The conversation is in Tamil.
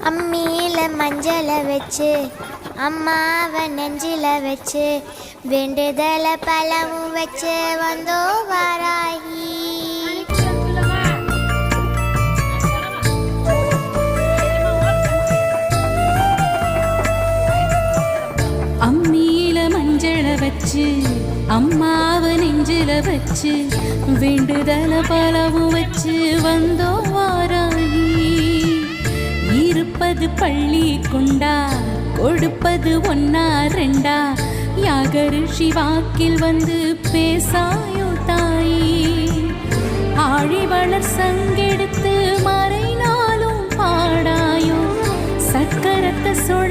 அம்மியில மஞ்சளை வச்சு அம்மாவை நெஞ்சில வச்சு வேண்டுதல பழமும் வச்சு வந்தோ வாராகி. அம்மியில மஞ்சளை வச்சு அம்மாவை நெஞ்சில வச்சு வேண்டுதல பழமும் வச்சு வந்தோ வாராகி. இருப்பது பள்ளி கொண்டா கொடுப்பது ஒன்னா ரெண்டா யாகரிஷி வாக்கில் வந்து பேசாயோ தாயி. ஆழிவளர் சங்கெடுத்து மறைநாளும் பாடாயோ சக்கரத்தை சுழ